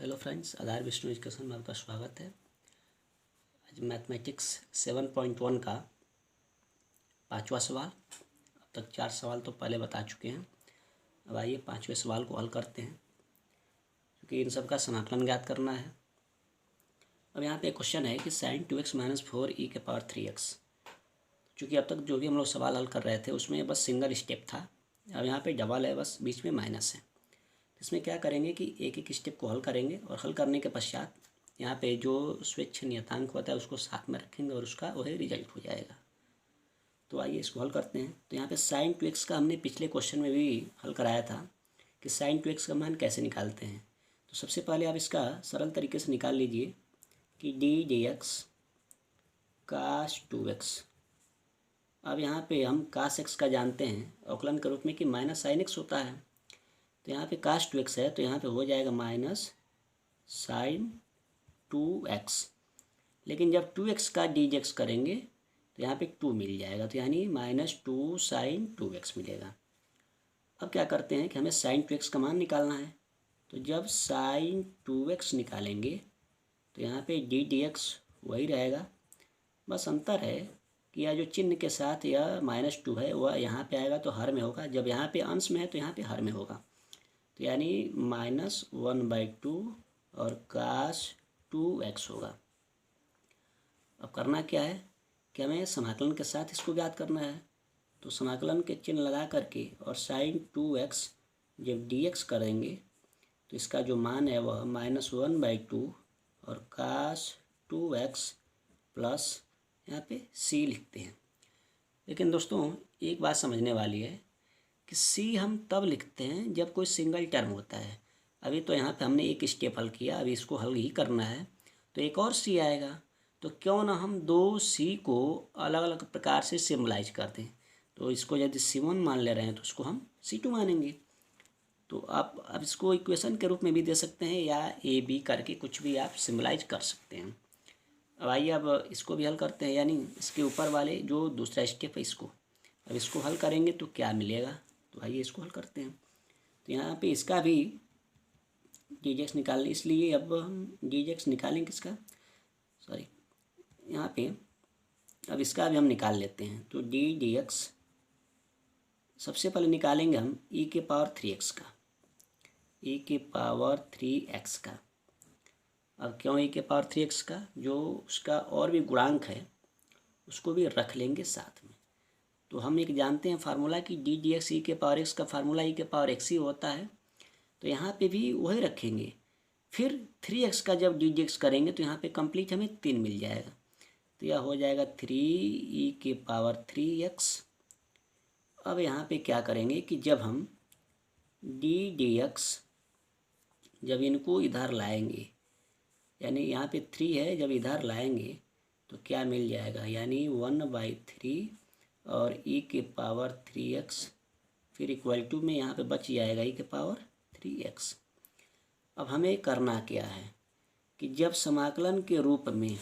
Hello friends, आधार Vishnu education में आपका स्वागत है। आज मैथमेटिक्स 7.1 का 5वां सवाल। अब तक 4 सवाल तो पहले बता चुके हैं। अब आइए 5वें सवाल को हल करते हैं, क्योंकि इन सब का समाकलन ज्ञात करना है। अब यहाँ पे एक क्वेश्चन है कि sin 2x - 4e⁻³3x। चूँकि अब तक जो भी हम लोग सवाल हल कर रहे थे उसमें बस सिंगल स्टेप था, अब यहाँ पे डबल है, बस बीच में माइनस है। इसमें क्या करेंगे कि एक एक स्टेप को हल करेंगे और हल करने के पश्चात यहाँ पे जो स्वेच्छ नियतांक होता है उसको साथ में रखेंगे और उसका वही रिजल्ट हो जाएगा। तो आइए इसको हल करते हैं। तो यहाँ पे sin 2x का हमने पिछले क्वेश्चन में भी हल कराया था कि sin 2x का मान कैसे निकालते हैं। तो सबसे पहले आप इसका सरल तरीके से निकाल लीजिए कि d/dx cos 2x। अब यहाँ पे हम cos x का जानते हैं अवकलन के रूप में कि -sin x होता है। तो यहाँ पे cos 2x है, तो यहाँ पे हो जाएगा -sin 2x। लेकिन जब 2x का dx करेंगे तो यहाँ पे 2 मिल जाएगा, तो यानी -2 sin 2x मिलेगा। अब क्या करते हैं कि हमें sin 2x का मान निकालना है। तो जब sin 2x निकालेंगे तो यहाँ पे ddx वही रहेगा, बस अंतर है कि यह जो चिन्ह के साथ यह -2 है वह यहाँ पे आएगा तो हर में होगा, जब यहाँ पे अंश में है तो यहाँ पे हर में होगा। तो यानी -1/2 और cos 2x होगा। अब करना क्या है कि हमें समाकलन के साथ इसको ज्ञात करना है। तो समाकलन के चिन्ह लगा करके और sin 2x जब dx करेंगे तो इसका जो मान है वह -1/2 और cos 2x प्लस यहाँ पे c लिखते हैं। लेकिन दोस्तों एक बात समझने वाली है कि c हम तब लिखते हैं जब कोई सिंगल टर्म होता है। अभी तो यहाँ पे हमने एक स्टेप हल किया, अभी इसको हल ही करना है तो एक और c आएगा। तो क्यों ना हम दो c को अलग अलग प्रकार से सिम्बलाइज कर दें। तो इसको यदि c1 मान ले रहे हैं तो इसको हम c2 मानेंगे। तो आप अब इसको इक्वेशन के रूप में भी दे सकते हैं या a b करके कुछ भी आप सिम्बलाइज कर सकते हैं। अब आइए अब इसको भी हल करते हैं, यानी इसके ऊपर वाले जो दूसरा स्टेप है इसको। अब इसको हल करेंगे तो क्या मिलेगा। तो आइए इसको हल करते हैं। तो यहाँ पे इसका भी dx निकालने, इसलिए अब हम dx निकालेंगे इसका, सॉरी यहाँ पे अब इसका भी हम निकाल लेते हैं। तो ddx सबसे पहले निकालेंगे हम e⁻³ का, e⁻³ का। अब क्यों e⁻³ का, जो उसका और भी गुणांक है उसको भी रख लेंगे साथ में। तो हम एक जानते हैं फार्मूला कि ddx e⁻x का फार्मूला e⁻x ही होता है, तो यहाँ पे भी वही रखेंगे। फिर 3x का जब dx करेंगे तो यहाँ पे कंप्लीट हमें 3 मिल जाएगा, तो यह हो जाएगा 3e⁻3x। अब यहाँ पे क्या करेंगे कि जब हम ddx जब इनको इधर लाएंगे, यानी यहाँ पे 3 है, जब इधर लाएंगे तो क्या मिल जाएगा, यानी 1/3 और e⁻3x फिर इक्वल टू में यहाँ पे बच जाएगा e⁻3x। अब हमें करना क्या है कि जब समाकलन के रूप में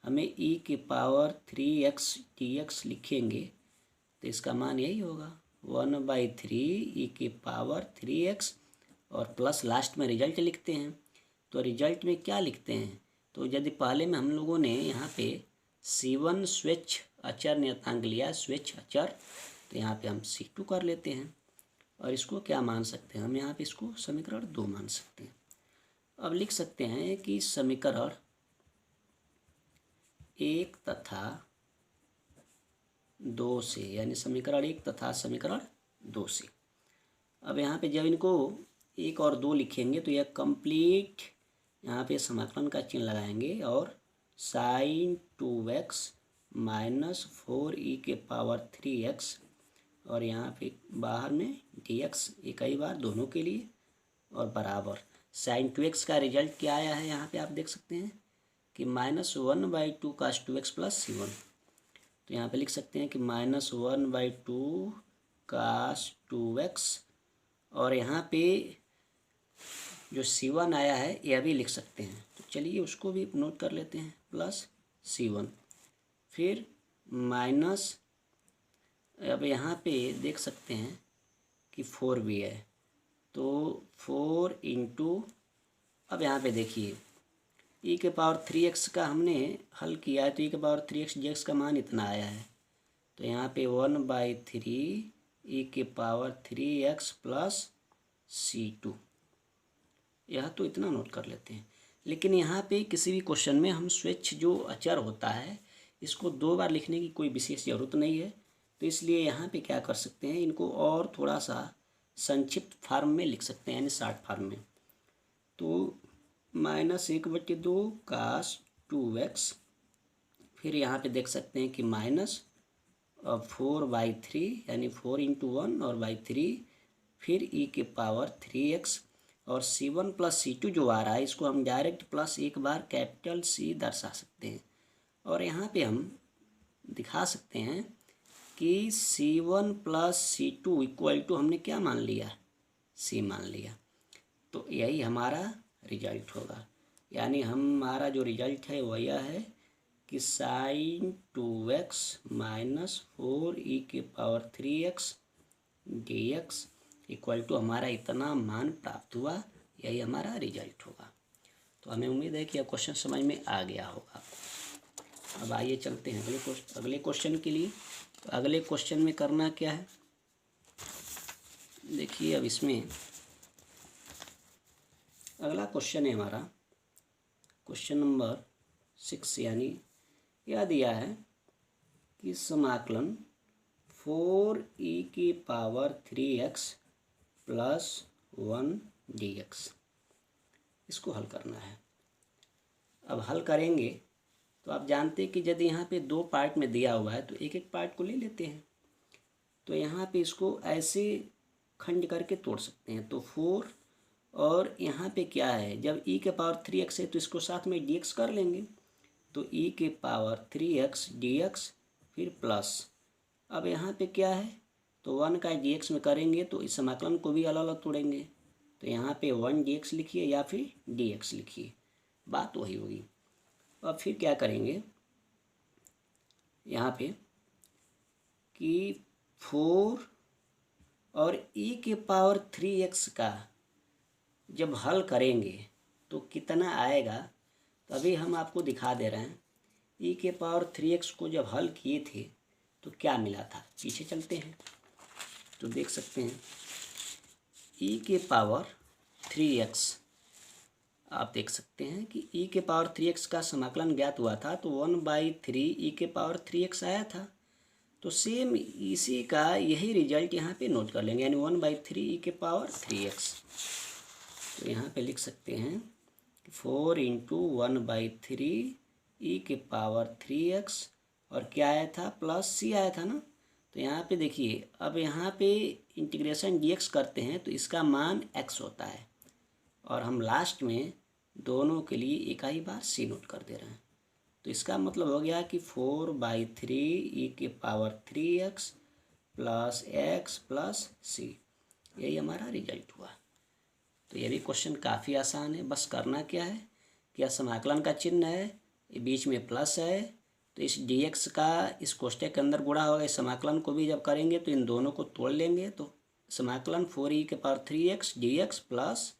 हमें e⁻3x dx लिखेंगे तो इसका मान यही होगा 1/3 e⁻3x और प्लस लास्ट में रिजल्ट लिखते हैं। तो रिजल्ट में क्या लिखते हैं, तो यदि पहले में हम लोगों ने यहाँ पे c1 स्वेच्छ अचर नियतांक लिया, स्वेच्छ अचर, तो यहाँ पे हम c2 कर लेते हैं और इसको क्या मान सकते हैं, हम यहाँ पे इसको समीकरण 2 मान सकते हैं। अब लिख सकते हैं कि समीकरण 1 तथा 2 से, यानी समीकरण 1 तथा समीकरण 2 से। अब यहाँ पे जब इनको 1 और 2 लिखेंगे तो यह कंप्लीट यहाँ पे समाकलन का चिन्ह लगाएंगे और sin 2x - 4e⁻3x और यहाँ पे बाहर में dx एक ही बार दोनों के लिए और बराबर sin 2x का रिजल्ट क्या आया है, यहाँ पे आप देख सकते हैं कि -1/2 cos 2x प्लस c1। तो यहाँ पे लिख सकते हैं कि -1/2 cos 2x और यहाँ पे जो c1 आया है यह भी लिख सकते हैं। तो चलिए उसको भी नोट कर लेते हैं, प्लस c1 फिर माइनस, अब यहाँ पे देख सकते हैं कि 4 भी है, तो 4 × अब यहाँ पे देखिए e के पावर 3x का हमने हल किया है तो e के पावर 3x dx का मान इतना आया है। तो यहाँ पे 1/3 e के पावर 3x प्लस c2, यह तो इतना नोट कर लेते हैं। लेकिन यहाँ पे किसी भी क्वेश्चन में हम स्वेच्छ जो अचर होता है इसको 2 बार लिखने की कोई विशेष ज़रूरत नहीं है। तो इसलिए यहाँ पे क्या कर सकते हैं, इनको और थोड़ा सा संक्षिप्त फार्म में लिख सकते हैं, यानी शॉर्ट फार्म में। तो -1/2 cos 2x, फिर यहाँ पे देख सकते हैं कि माइनस 4/3 यानी 4 × 1 और बाई 3, फिर e के पावर 3x और c1 प्लस c2 जो आ रहा है इसको हम डायरेक्ट प्लस एक बार कैपिटल C दर्शा सकते हैं। और यहाँ पे हम दिखा सकते हैं कि c1 plus c2 equal to हमने क्या मान लिया, c मान लिया। तो यही हमारा रिजल्ट होगा, यानी हमारा जो रिजल्ट है वह यह है कि sin 2x माइनस 4e के power 3x dx equal to हमारा इतना मान प्राप्त हुआ, यही हमारा रिजल्ट होगा। तो हमें उम्मीद है कि यह क्वेश्चन समझ में आ गया होगा। अब आइए चलते हैं अगले क्वेश्चन के लिए। तो अगले क्वेश्चन में करना क्या है, देखिए अब इसमें अगला क्वेश्चन है हमारा क्वेश्चन नंबर 6, यानी यह दिया है कि समाकलन 4e के पावर 3x प्लस 1 dx, इसको हल करना है। अब हल करेंगे तो आप जानते हैं कि यदि यहाँ पे 2 पार्ट में दिया हुआ है तो एक एक पार्ट को ले लेते हैं। तो यहाँ पे इसको ऐसे खंड करके तोड़ सकते हैं। तो 4 और यहाँ पे क्या है, जब e के पावर 3x है तो इसको साथ में dx कर लेंगे। तो e के पावर 3x dx फिर प्लस, अब यहाँ पे क्या है तो 1 का dx में करेंगे तो इस समाकलन को भी अलग अलग तोड़ेंगे। तो यहाँ पे 1 dx लिखिए या फिर dx लिखिए, बात वही होगी। अब फिर क्या करेंगे यहाँ पे कि 4 और e के पावर 3x का जब हल करेंगे तो कितना आएगा, तो अभी हम आपको दिखा दे रहे हैं। e के पावर 3x को जब हल किए थे तो क्या मिला था, पीछे चलते हैं तो देख सकते हैं e के पावर 3x, आप देख सकते हैं कि e के पावर 3x का समाकलन ज्ञात हुआ था तो 1/3 e के पावर 3x आया था। तो सेम इसी का यही रिजल्ट यहाँ पे नोट कर लेंगे, यानी 1/3 e के पावर 3x। तो यहाँ पे लिख सकते हैं 4 × 1/3 e के पावर 3x और क्या आया था, प्लस c आया था ना। तो यहाँ पे देखिए अब यहाँ पे इंटीग्रेशन dx करते हैं तो इसका मान x होता है और हम लास्ट में दोनों के लिए एक ही बार c नोट कर दे रहे हैं। तो इसका मतलब हो गया कि 4/3 e के power 3x plus x plus c, यही हमारा रिजल्ट हुआ। तो ये भी क्वेश्चन काफ़ी आसान है। बस करना क्या है कि यह समाकलन का चिन्ह है, ये बीच में प्लस है, तो इस dx का इस कोष्ठक के अंदर गुणा होगा। इस समाकलन को भी जब करेंगे तो इन दोनों को तोड़ लेंगे। तो समाकलन 4e के पावर 3x dx प्लस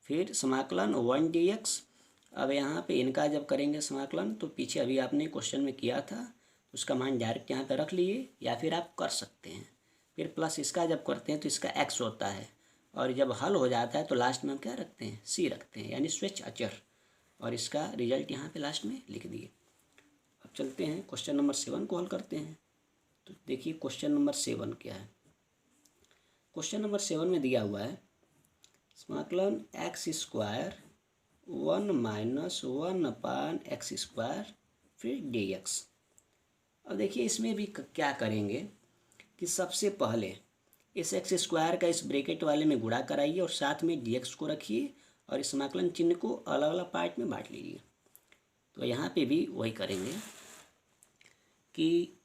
फिर समाकलन 1 dx। अब यहाँ पे इनका जब करेंगे समाकलन तो पीछे अभी आपने क्वेश्चन में किया था तो उसका मान डायरेक्ट यहाँ पे रख लिए या फिर आप कर सकते हैं। फिर प्लस इसका जब करते हैं तो इसका x होता है और जब हल हो जाता है तो लास्ट में हम क्या रखते हैं, c रखते हैं, यानी स्वेच्छ अचर, और इसका रिजल्ट यहाँ पे लास्ट में लिख दिए। अब चलते हैं क्वेश्चन नंबर 7 को हल करते हैं। तो देखिए क्वेश्चन नंबर 7 क्या है। क्वेश्चन नंबर 7 में दिया हुआ है समाकलन x² 1 - 1/x² फिर dx। अब देखिए इसमें भी क्या करेंगे कि सबसे पहले इस x² का इस ब्रैकेट वाले में गुणा कराइए और साथ में dx को रखिए और इस समाकलन चिन्ह को अलग अलग पार्ट में बांट लीजिए। तो यहाँ पे भी वही करेंगे कि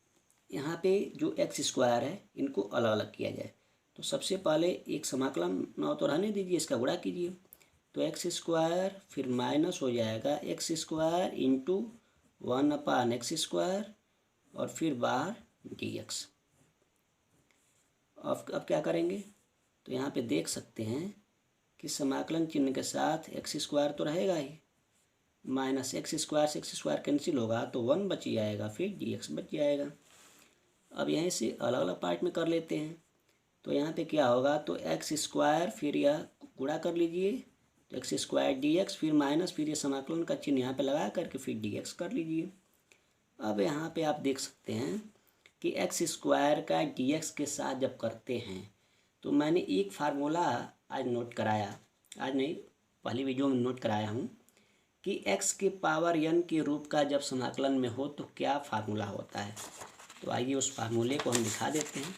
यहाँ पे जो x² है इनको अलग अलग किया जाए। तो सबसे पहले एक समाकलन न तो रहने दीजिए, इसका गुणा कीजिए। तो x² फिर माइनस हो जाएगा x² × 1/x² और फिर बाहर dx। अब क्या करेंगे तो यहाँ पे देख सकते हैं कि समाकलन चिन्ह के साथ एक्स स्क्वायर तो रहेगा ही, माइनस एक्स स्क्वायर से एक्स स्क्वायर कैंसिल होगा तो 1 बच जाएगा, फिर डी एक्स बच जाएगा। अब यहीं से अलग अलग पार्ट में कर लेते हैं। तो यहाँ पे क्या होगा, तो एक्स स्क्वायर फिर यह गुणा कर लीजिए तो एक्स स्क्वायर डी एक्स, फिर माइनस, फिर ये समाकलन का चिन्ह यहाँ पे लगा करके फिर डी एक्स कर लीजिए। अब यहाँ पे आप देख सकते हैं कि एक्स स्क्वायर का डी एक्स के साथ जब करते हैं तो मैंने एक फार्मूला आज नोट कराया, आज नहीं पहली वीडियो में नोट कराया हूँ कि एक्स के पावर n के रूप का जब समाकलन में हो तो क्या फार्मूला होता है। तो आइए उस फार्मूले को हम दिखा देते हैं।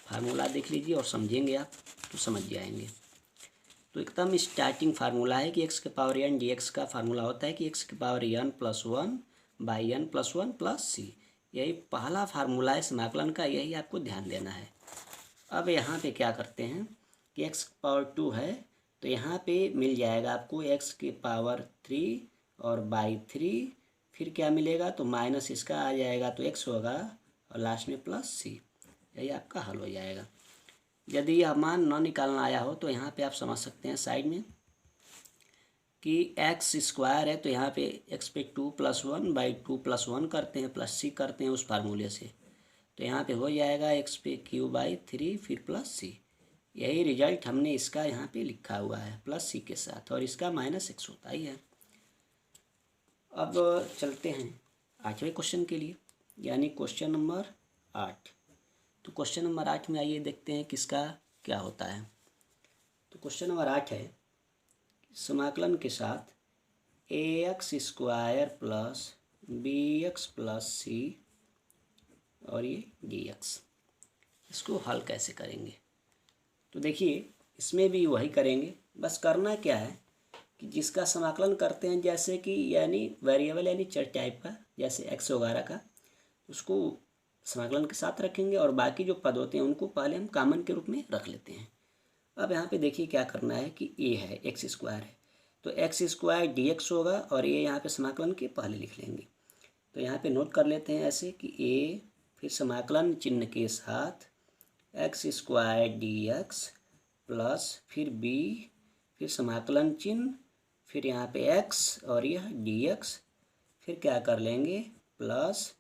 फार्मूला देख लीजिए और समझेंगे आप तो समझ जाएंगे। तो एकदम स्टार्टिंग फार्मूला है कि एक्स के पावर n डी एक्स का फार्मूला होता है कि एक्स के power n+1 by n+1 plus सी। यही पहला फार्मूला है समाकलन का, यही आपको ध्यान देना है। अब यहाँ पे क्या करते हैं कि एक्स पावर 2 है तो यहाँ पे मिल जाएगा आपको एक्स के पावर 3 और बाई 3, फिर क्या मिलेगा तो माइनस इसका आ जाएगा तो एक्स होगा और लास्ट में प्लस सी। यही आपका हल हो जाएगा। यदि यह मान न निकालना आया हो तो यहाँ पे आप समझ सकते हैं साइड में कि एक्स स्क्वायर है तो यहाँ पे एक्स पे 2+1 बाई 2+1 करते हैं प्लस सी करते हैं उस फार्मूले से, तो यहाँ पे हो जाएगा एक्स पे q/3 फिर प्लस सी। यही रिजल्ट हमने इसका यहाँ पे लिखा हुआ है प्लस सी के साथ, और इसका माइनस एक्स होता ही है। अब चलते हैं 8वें क्वेश्चन के लिए, यानी क्वेश्चन नंबर 8। तो क्वेश्चन नंबर 8 में आइए देखते हैं किसका क्या होता है। तो क्वेश्चन नंबर 8 है समाकलन के साथ ax² प्लस bx प्लस सी और ये dx, इसको हल कैसे करेंगे। तो देखिए इसमें भी वही करेंगे, बस करना क्या है कि जिसका समाकलन करते हैं जैसे कि यानी वेरिएबल यानी चर टाइप का जैसे एक्स वगैरह का, उसको समाकलन के साथ रखेंगे और बाकी जो पद होते हैं उनको पहले हम कॉमन के रूप में रख लेते हैं। अब यहाँ पे देखिए क्या करना है कि ए है एक्स स्क्वायर है तो एक्स स्क्वायर डी एक्स होगा और ये यहाँ पे समाकलन के पहले लिख लेंगे। तो यहाँ पे नोट कर लेते हैं ऐसे कि ए फिर समाकलन चिन्ह के साथ x square D x plus फिर बी फिर समाकलन चिन्ह फिर यहाँ पे एक्स और यह डी एक्स, फिर क्या कर लेंगे प्लस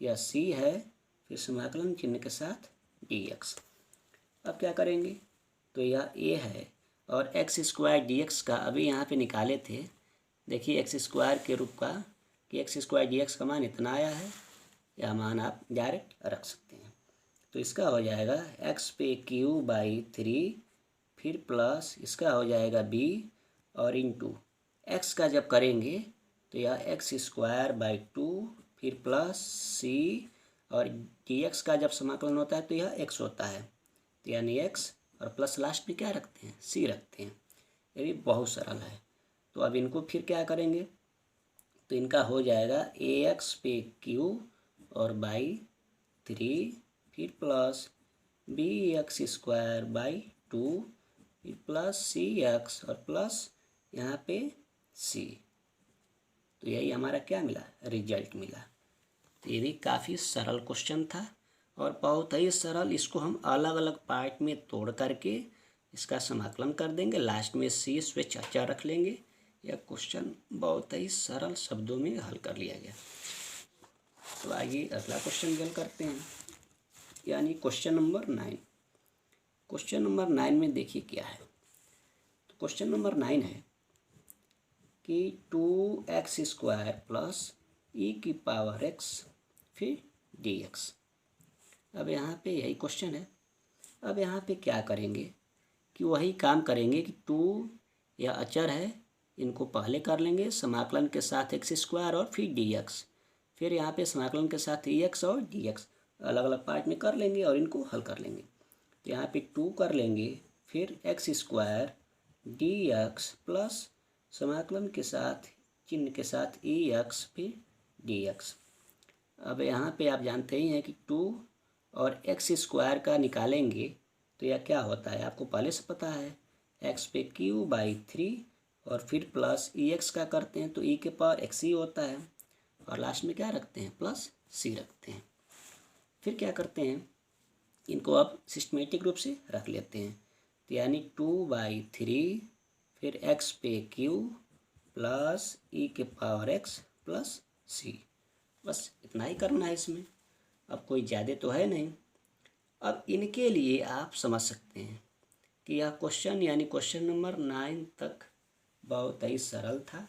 यह सी है फिर समाकलन चिन्ह के साथ डी एक्स। अब क्या करेंगे तो यह ए है और एक्स स्क्वायर डी एक्स का अभी यहाँ पे निकाले थे, देखिए एक्स स्क्वायर के रूप का कि एक्स स्क्वायर डी एक्स का मान इतना आया है, यह मान आप डायरेक्ट रख सकते हैं। तो इसका हो जाएगा एक्स पे q/3 फिर प्लस इसका हो जाएगा b और इंटू एक्स का जब करेंगे तो यह x²/2 फिर प्लस c और dx का जब समाकलन होता है तो यह x होता है, तो यानी x और प्लस लास्ट में क्या रखते हैं c रखते हैं। ये भी बहुत सरल है। तो अब इनको फिर क्या करेंगे तो इनका हो जाएगा ax पे q और बाई 3 फिर प्लस bx²/2 फिर प्लस cx और प्लस यहाँ पे c। तो यही हमारा क्या मिला रिजल्ट मिला। तो ये भी काफ़ी सरल क्वेश्चन था और बहुत ही सरल, इसको हम अलग अलग पार्ट में तोड़ करके इसका समाकलन कर देंगे, लास्ट में सी स्विच अचार रख लेंगे। यह क्वेश्चन बहुत ही सरल शब्दों में हल कर लिया गया। तो आइए अगला क्वेश्चन हल करते हैं, यानी क्वेश्चन नंबर 9। क्वेश्चन नंबर 9 में देखिए क्या है। तो क्वेश्चन नंबर 9 है कि 2x² प्लस e⁻x फिर dx। अब यहाँ पे यही क्वेश्चन है। अब यहाँ पे क्या करेंगे कि वही काम करेंगे कि 2 यह अचर है, इनको पहले कर लेंगे समाकलन के साथ x² और फिर dx, फिर यहाँ पे समाकलन के साथ ex और dx अलग अलग पार्ट में कर लेंगे और इनको हल कर लेंगे। तो यहाँ पे 2 कर लेंगे फिर x² dx प्लस समाकलन के साथ चिन्ह के साथ ex फिर dx। अब यहाँ पे आप जानते ही हैं कि 2 और x² का निकालेंगे तो यह क्या होता है आपको पहले से पता है, x पे q/3 और फिर प्लस ex का करते हैं तो e⁻x होता है और लास्ट में क्या रखते हैं प्लस c रखते हैं। फिर क्या करते हैं इनको अब सिस्टमेटिक रूप से रख लेते हैं। तो यानी 2/3 फिर x पे q प्लस e के पावर x प्लस c। बस इतना ही करना है इसमें, अब कोई ज़्यादा तो है नहीं। अब इनके लिए आप समझ सकते हैं कि यह क्वेश्चन यानी क्वेश्चन नंबर 9 तक बहुत ही सरल था,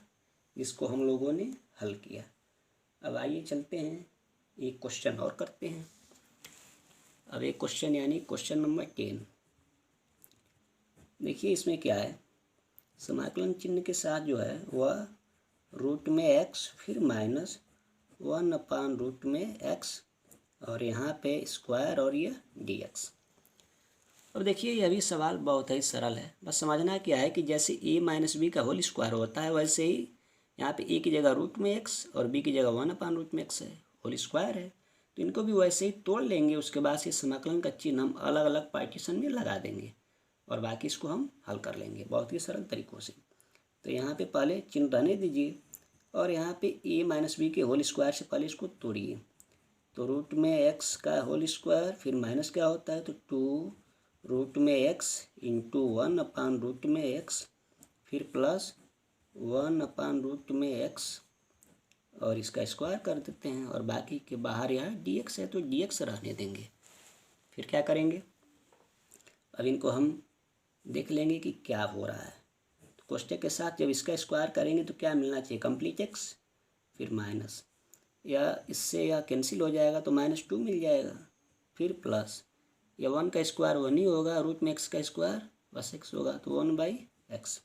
जिसको हम लोगों ने हल किया। अब आइए चलते हैं एक क्वेश्चन और करते हैं। अब एक क्वेश्चन यानी क्वेश्चन नंबर 10। देखिए इसमें क्या है, समाकलन चिन्ह के साथ जो है वह रूट में x फिर -1/रूट में x और यहाँ पे स्क्वायर और ये dx। अब देखिए यह भी सवाल बहुत ही सरल है। बस समझना क्या है कि जैसे a माइनस बी का होल स्क्वायर होता है, वैसे ही यहाँ पे a की जगह रूट में x और b की जगह 1/रूट में x है, होल स्क्वायर है। तो इनको भी वैसे ही तोड़ लेंगे, उसके बाद से समाकलन का चिन्ह हम अलग अलग पार्टीशन में लगा देंगे और बाकी इसको हम हल कर लेंगे बहुत ही सरल तरीक़ों से। तो यहाँ पे पहले चिन्ह रहने दीजिए और यहाँ पे a माइनस बी के होल स्क्वायर से पहले इसको तोड़िए। तो रूट में x का होल स्क्वायर फिर माइनस क्या होता है, तो 2 में x इंटू 1/रूट में x फिर प्लस 1/रूट में x और इसका स्क्वायर कर देते हैं और बाकी के बाहर यहाँ dx है तो dx रहने देंगे। फिर क्या करेंगे, अब इनको हम देख लेंगे कि क्या हो रहा है। तो कोष्टक के साथ जब इसका स्क्वायर करेंगे तो क्या मिलना चाहिए, कंप्लीट x फिर माइनस, या इससे यह कैंसिल हो जाएगा तो -2 मिल जाएगा, फिर प्लस या 1 का स्क्वायर 1 ही होगा, रूट में x का स्क्वायर बस x होगा तो 1/x,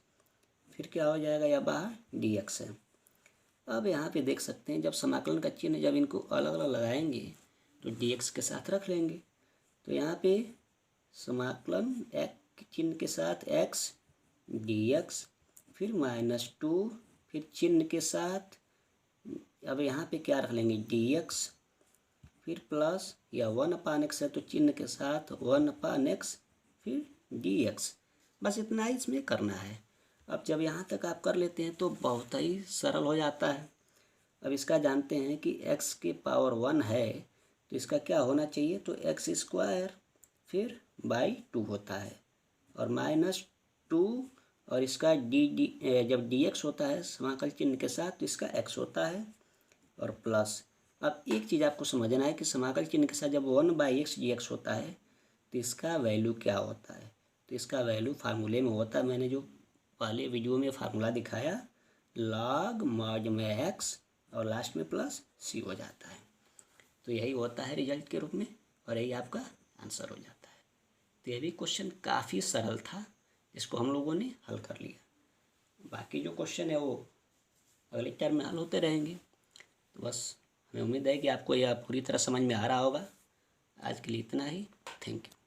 फिर क्या हो जाएगा, या बाहर dx है। अब यहाँ पे देख सकते हैं जब समाकलन का चिन्ह जब इनको अलग अलग लगाएंगे तो dx के साथ रख लेंगे। तो यहाँ पे समाकलन x चिन्ह के साथ x dx फिर -2 फिर चिन्ह के साथ अब यहाँ पे क्या रख लेंगे dx फिर प्लस या 1/x है तो चिन्ह के साथ 1/x फिर dx। बस इतना ही इसमें करना है। अब जब यहाँ तक आप कर लेते हैं तो बहुत ही सरल हो जाता है। अब इसका जानते हैं कि x की पावर 1 है तो इसका क्या होना चाहिए, तो x² फिर /2 होता है और -2 और इसका जब dx होता है समाकल चिन्ह के साथ तो इसका x होता है और प्लस। अब एक चीज़ आपको समझना है कि समाकल चिन्ह के साथ जब 1/x dx होता है तो इसका वैल्यू क्या होता है, तो इसका वैल्यू फार्मूले में होता है, मैंने जो पहले वीडियो में फार्मूला दिखाया, log mod में x और लास्ट में प्लस c हो जाता है। तो यही होता है रिजल्ट के रूप में और यही आपका आंसर हो जाता है। तो यह भी क्वेश्चन काफ़ी सरल था, इसको हम लोगों ने हल कर लिया। बाकी जो क्वेश्चन है वो अगले टर्म में हल होते रहेंगे। तो बस हमें उम्मीद है कि आपको यह पूरी तरह समझ में आ रहा होगा। आज के लिए इतना ही, थैंक यू।